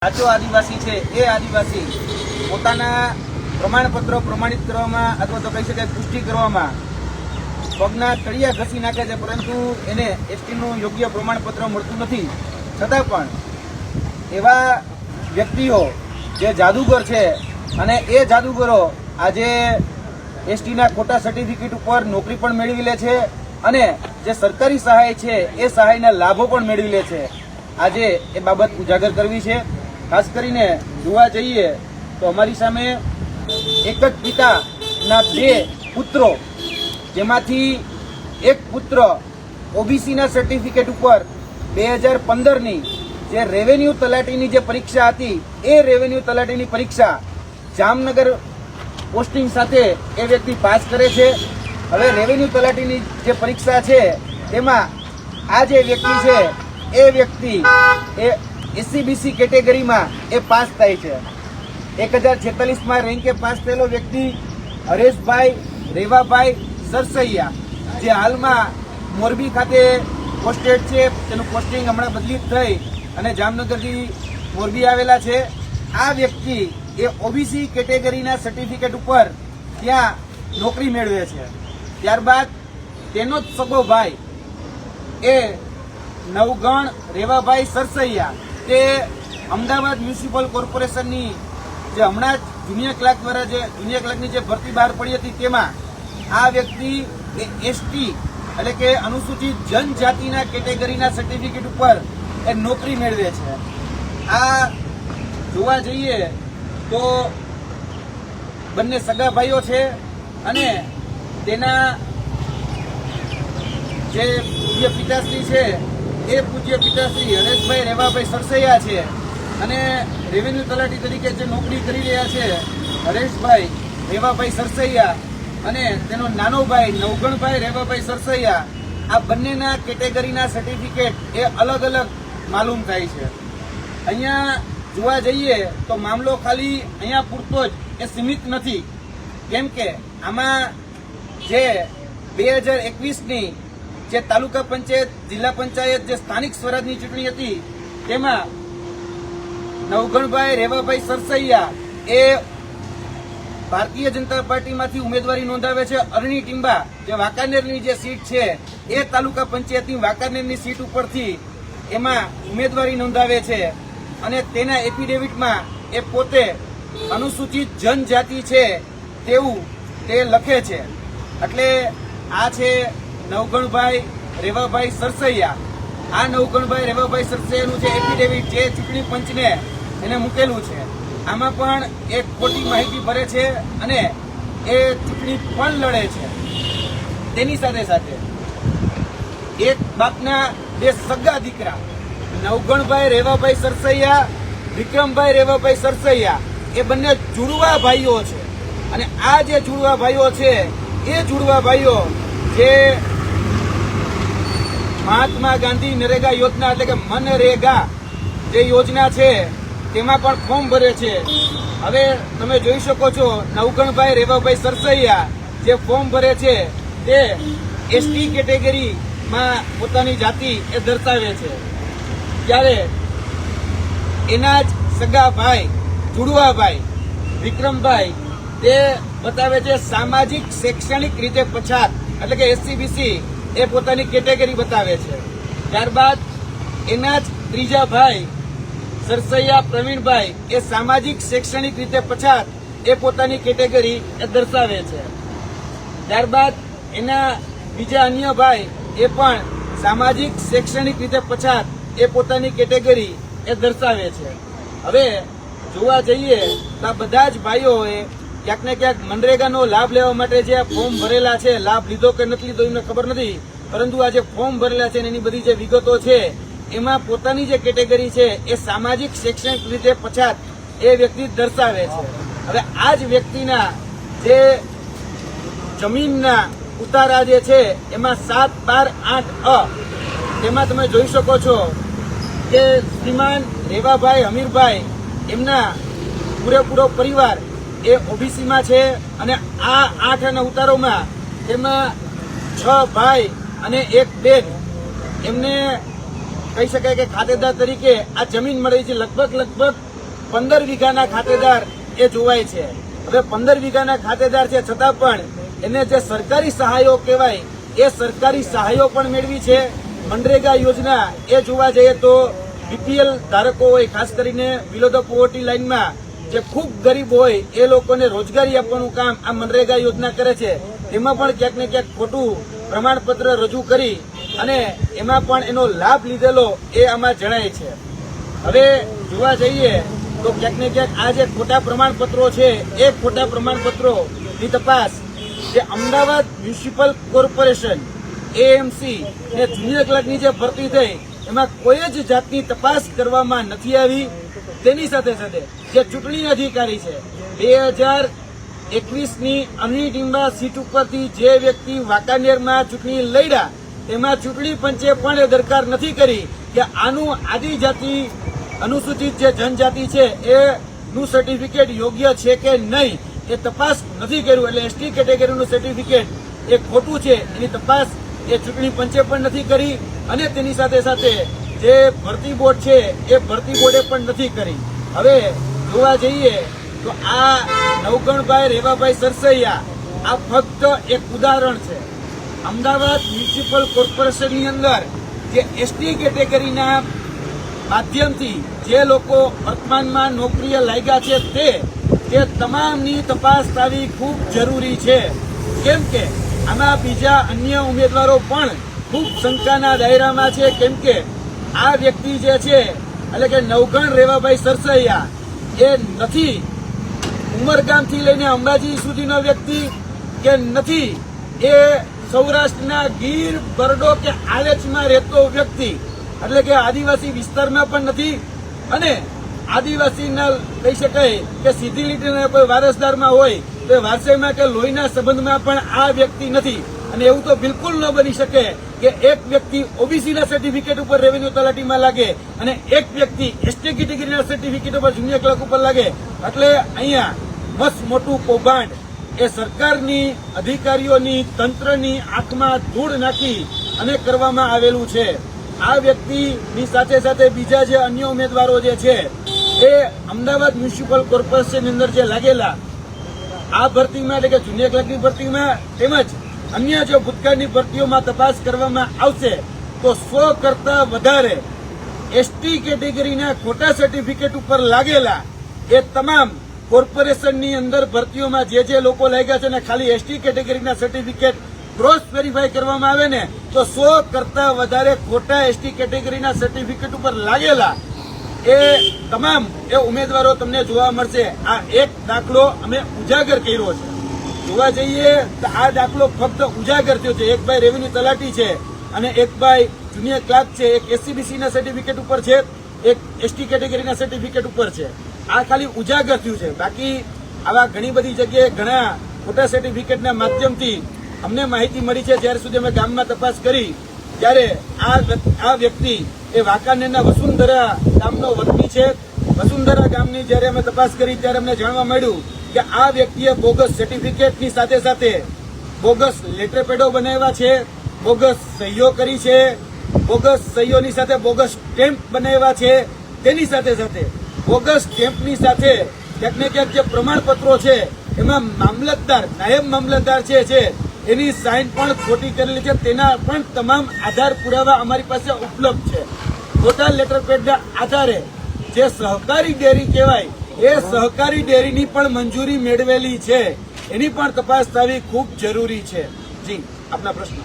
સાચો આદિવાસી છે એ આદિવાસી પોતાના પ્રમાણપત્રો પ્રમાણિત કરવામાં અથવા તો કહી શકાય પુષ્ટિ કરવામાં પગના તળિયા ઘસી નાખે છે, પરંતુ એને એસટીનું યોગ્ય પ્રમાણપત્ર મળતું નથી. છતાં પણ એવા વ્યક્તિઓ જે જાદુગર છે અને એ જાદુગરો આજે એસટીના ખોટા સર્ટિફિકેટ ઉપર નોકરી પણ મેળવી લે છે અને જે સરકારી સહાય છે એ સહાયના લાભો પણ મેળવી લે છે. આજે એ બાબત ઉજાગર કરવી છે. ખાસ કરીને જોવા જઈએ તો અમારી સામે એક જ પિતાના 2 પુત્રો, જેમાંથી એક પુત્ર ઓબીસીના સર્ટિફિકેટ ઉપર 2015ની જે રેવન્યુ તલાટીની જે પરીક્ષા હતી એ રેવન્યુ તલાટીની પરીક્ષા જામનગર પોસ્ટિંગ સાથે એ વ્યક્તિ પાસ કરે છે. હવે રેવન્યુ તલાટીની જે પરીક્ષા છે તેમાં આ જે વ્યક્તિ છે એ વ્યક્તિ એ એસસીબીસી કેટેગરીમાં એ પાસ થાય છે. 1046માં રેન્કે પાસ થયેલો વ્યક્તિ હરેશભાઈ રેવાભાઈ સરસૈયા, જે હાલમાં મોરબી ખાતે પોસ્ટેડ છે. તેનું પોસ્ટિંગ હમણાં બદલી થઈ અને જામનગરથી મોરબી આવેલા છે. આ વ્યક્તિ એ ઓબીસી કેટેગરીના સર્ટિફિકેટ ઉપર ત્યાં નોકરી મેળવે છે. ત્યારબાદ તેનો જ સગો ભાઈ એ નવગણ રેવાભાઈ સરસૈયા, તે અમદાવાદ મ્યુનિસિપલ કોર્પોરેશનની જે હમણાં જ જુનિયર ક્લાર્ક દ્વારા જે જુનિયર ક્લાર્કની જે ભરતી બહાર પડી હતી તેમાં આ વ્યક્તિ એ એસટી એટલે કે અનુસૂચિત જનજાતિના કેટેગરીના સર્ટિફિકેટ ઉપર એ નોકરી મેળવે છે. આ જોવા જઈએ તો બંને સગા ભાઈઓ છે અને તેના જે પૂજ્ય પિતાશ્રી છે એ પૂજ્ય પિતાશ્રી હરેશભાઈ રેવાભાઈ સરસૈયા છે અને રેવન્યુ તલાટી તરીકે જે નોકરી કરી રહ્યા છે હરેશભાઈ રેવાભાઈ સરસૈયા અને તેનો નાનો ભાઈ નવગણભાઈ રેવાભાઈ સરસૈયા, આ બંનેના કેટેગરીના સર્ટિફિકેટ એ અલગ અલગ માલુમ થાય છે. અહીંયા જોવા જઈએ તો મામલો ખાલી અહીંયા પૂરતો જ એ સીમિત નથી, કેમ કે આમાં જે 2021ની જે તાલુકા પંચાયત જિલ્લા પંચાયત જે સ્થાનિક સ્વરાજની ચૂંટણી હતી તેમાં નવગણભાઈ રેવાભાઈ સરસૈયા એ ભારતીય જનતા પાર્ટીમાંથી ઉમેદવારી નોંધાવે છે. અરણી ટીંબા જે વાંકાનેરની જે સીટ છે એ તાલુકા પંચાયતની વાંકાનેરની સીટ ઉપરથી એમાં ઉમેદવારી નોંધાવે છે અને તેના એફિડેવિટમાં એ પોતે અનુસૂચિત જનજાતિ છે તેવું તે લખે છે. એટલે આ છે નવગણભાઈ રેવાભાઈ સરસૈયા. આ નવગણભાઈ રેવાભાઈ સરસૈયાનું જે એફિડેવિટ જે ચૂંટણી પંચને એને મૂકેલું છે, આમાં પણ એક ખોટી માહિતી ભરે છે અને એ ચૂંટણી પણ લડે છે. તેની સાથે સાથે એક બાપના 2 સગા દીકરા નવગણભાઈ રેવાભાઈ સરસૈયા, વિક્રમભાઈ રેવાભાઈ સરસૈયા, એ બંને જુડવા ભાઈઓ છે અને આ જે જુડવા ભાઈઓ છે એ જુડવા ભાઈઓ જે મહાત્મા ગાંધી નરેગા યોજના એટલે કે મનરેગા જે યોજના છે તેમાં પણ ફોર્મ ભરે છે. હવે તમે જોઈ શકો છો નવગણભાઈ રેવાભાઈ સરસૈયા જે ફોર્મ ભરે છે તે એસટી કેટેગરીમાં પોતાની જાતિ એ દર્શાવે છે, ત્યારે એના જ સગા ભાઈ જુડવા ભાઈ વિક્રમભાઈ તે બતાવે છે સામાજિક શૈક્ષણિક રીતે પછાત એટલે કે એસસીબીસી એ પોતાની કેટેગરી બતાવે છે. ત્યારબાદ એના જ ત્રીજા ભાઈ સરસૈયા પ્રવીણભાઈ એ સામાજિક શૈક્ષણિક રીતે પછાત એ પોતાની કેટેગરી એ દર્શાવે છે. ત્યારબાદ એના બીજા અન્ય ભાઈ એ પણ સામાજિક શૈક્ષણિક રીતે પછાત એ પોતાની કેટેગરી એ દર્શાવે છે. હવે જોવા જઈએ તો આ બધા જ ભાઈઓએ ક્યાંક ને ક્યાંક મનરેગાનો લાભ લેવા માટે જે ફોર્મ ભરેલા છે, લાભ લીધો કે નથી લીધો એમને ખબર નથી, પરંતુ આ જે ફોર્મ ભરેલા છે એની બધી જે વિગતો છે એમાં પોતાની જે કેટેગરી છે એ સામાજિક શૈક્ષણિક રીતે પછાત એ વ્યક્તિ દર્શાવે છે. હવે આ જ વ્યક્તિના જે જમીનના ઉતારા જે છે એમાં 7, 12, 8 તેમાં તમે જોઈ શકો છો કે શ્રીમાન રેવાભાઈ હમીરભાઈ એમના પૂરેપૂરો પરિવાર એ ઓબીસીમાં છે અને આ 8 અને ઉતારોમાં તેમાં 6 ભાઈ અને 1 બેન એમને કહી શકાય કે ખાતેદાર તરીકે આ જમીન મળી છે. લગભગ 15 વીઘાના ખાતેદાર એ જોવાય છે. હવે 15 વીઘાના ખાતેદાર છે છતાં પણ એને જે સરકારી સહાયો કહેવાય એ સરકારી સહાયો પણ મેળવી છે. મનરેગા યોજના એ જોવા જઈએ તો બીપીએલ ધારકો હોય, ખાસ કરીને બિલો ધ પોવર્ટી લાઇનમાં જે ખૂબ ગરીબ હોય એ લોકોને રોજગારી આપવાનું કામ આ મનરેગા યોજના કરે છે. એમાં પણ ક્યાંક ને ક્યાંક ખોટું પ્રમાણપત્ર રજૂ કરી અને એમાં પણ એનો લાભ લીધેલો એ આમાં જણાય છે. હવે જોવા જઈએ તો ક્યાંક ને ક્યાંક આ જે ખોટા પ્રમાણપત્રો છે એ ખોટા પ્રમાણપત્રોની તપાસ જે અમદાવાદ મ્યુનિસિપલ કોર્પોરેશન એએમસી ને જુનિયર ક્લર્કની જે ભરતી થઈ એમાં કોઈ જ જાતની તપાસ કરવામાં નથી આવી. તેની સાથે સાથે જે ચૂંટણી અધિકારી છે 2021ની અનીટીમ્બા સીટ ઉપરથી જે વ્યક્તિ વાંકાનેરમાં ચૂંટણી લડ્યા તેમાં ચૂંટણી પંચે પણ એ દરકાર નથી કરી કે આનું આદિજાતિ અનુસૂચિત જે જનજાતિ છે એનું સર્ટિફિકેટ યોગ્ય છે કે નહીં એ તપાસ નથી કર્યું. એટલે એસટી કેટેગરીનું સર્ટિફિકેટ એ ખોટું છે એની તપાસ એ ચૂંટણી પંચે પણ નથી કરી અને તેની સાથે સાથે જે ભરતી બોર્ડ છે એ ભરતી બોર્ડે પણ નથી કરી. હવે જોવા જઈએ તો આ નવગણભાઈ રેવાભાઈ સરસૈયા આ ફક્ત એક ઉદાહરણ છે. અમદાવાદ મ્યુનિસિપલ કોર્પોરેશનની અંદર જે એસટી કેટેગરીના માધ્યમથી જે લોકો વર્તમાનમાં નોકરીએ લાગ્યા છે તે તમામની તપાસ થવી ખૂબ જરૂરી છે. કેમ કે આમાં બીજા અન્ય ઉમેદવારો પણ ખૂબ શંકાના દાયરામાં છે. કેમ કે આ વ્યક્તિ જે છે એટલે કે નવગણ રેવાભાઈ સરસૈયા એ નથી ઉમરગામથી લઈને અંબાજી સુધીનો વ્યક્તિ કે નથી એ સૌરાષ્ટ્રના ગીર બરડો કે આલેચમાં રહેતો વ્યક્તિ એટલે કે આદિવાસી વિસ્તારમાં પણ નથી અને આદિવાસીના કહી શકાય કે સીધી લીટીના કોઈ વારસદારમાં હોય તો વારસાઈમાં કે લોહીના સંબંધમાં પણ આ વ્યક્તિ નથી. અને એવું તો બિલકુલ ન બની શકે કે એક વ્યક્તિ ઓબીસીના સર્ટિફિકેટ ઉપર રેવન્યુ તલાટીમાં લાગે અને એક વ્યક્તિ એસટી કેટેગરીના સર્ટિફિકેટ ઉપર જુનિયર ક્લર્ક ઉપર લાગે. એટલે અહીંયા મસ્ત મોટું કૌભાંડ એ સરકારની અધિકારીઓની તંત્રની આંખમાં ધૂળ નાખી અને કરવામાં આવેલું છે. આ વ્યક્તિની સાથે સાથે બીજા જે અન્ય ઉમેદવારો જે છે એ અમદાવાદ મ્યુનિસિપલ કોર્પોરેશનની અંદર જે લાગેલા આ ભરતીમાં એટલે કે જુનિયર ક્લર્કની ભરતીમાં તેમજ અન્ય જે ભૂતકાળની ભરતીઓમાં તપાસ કરવામાં આવશે તો 100 કરતા વધારે એસટી કેટેગરીના ખોટા સર્ટિફિકેટ ઉપર લાગેલા એ તમામ કોર્પોરેશનની અંદર ભરતીઓમાં જે લોકો લાગ્યા છે ને ખાલી એસટી કેટેગરીના સર્ટિફિકેટ ક્રોસ વેરીફાઈ કરવામાં આવે ને તો 100 કરતા વધારે ખોટા એસટી કેટેગરીના સર્ટિફિકેટ ઉપર લાગેલા એ તમામ એ ઉમેદવારો તમને જોવા મળશે. આ એક દાખલો અમે ઉજાગર કર્યો છે. જોવા જઈએ તો આ દાખલો ફક્ત ઉજાગર થયો છે. એક ભાઈ રેવન્યુ તલાટી છે અને એક ભાઈ જુનિયર ક્લાર્ક છે. એક એસસીબીસીના સર્ટિફિકેટ ઉપર છે, એક એસટી કેટેગરીના સર્ટિફિકેટ ઉપર છે. આ ખાલી ઉજાગર થયું છે. બાકી આવા ઘણી બધી જગ્યાએ ઘણા ખોટા સર્ટિફિકેટના માધ્યમથી અમને માહિતી મળી છે. જ્યાર સુધી અમે ગામમાં તપાસ કરી ત્યારે આ વ્યક્તિ એ વાંકાનેરના વસુંધરા ગામનો વતની છે. વસુંધરા ગામની જયારે અમે તપાસ કરી ત્યારે અમને જાણવા મળ્યું કે આ વ્યક્તિએ બોગસ સર્ટિફિકેટની સાથે સાથે બોગસ લેટર પેડો બનાવ્યા છે, બોગસ સહીઓ કરી છે, બોગસ સહીઓની સાથે બોગસ સ્ટેમ્પ બનાવ્યા છે. તેની સાથે સાથે બોગસ સ્ટેમ્પની સાથે ક્યાંક ને ક્યાંક જે પ્રમાણપત્રો છે એમાં મામલતદાર, નાયબ મામલતદાર છે એની સાઇન પણ ખોટી કરેલી છે. તેના પણ તમામ આધાર પુરાવા અમારી પાસે ઉપલબ્ધ છે. ખોટા લેટર પેડના આધારે જે સહકારી ડેરી કહેવાય એ સહકારી ડેરીની પણ મંજૂરી મેળવેલી છે. એની પણ તપાસ થવી ખૂબ જરૂરી છે. જી, આપના પ્રશ્ન.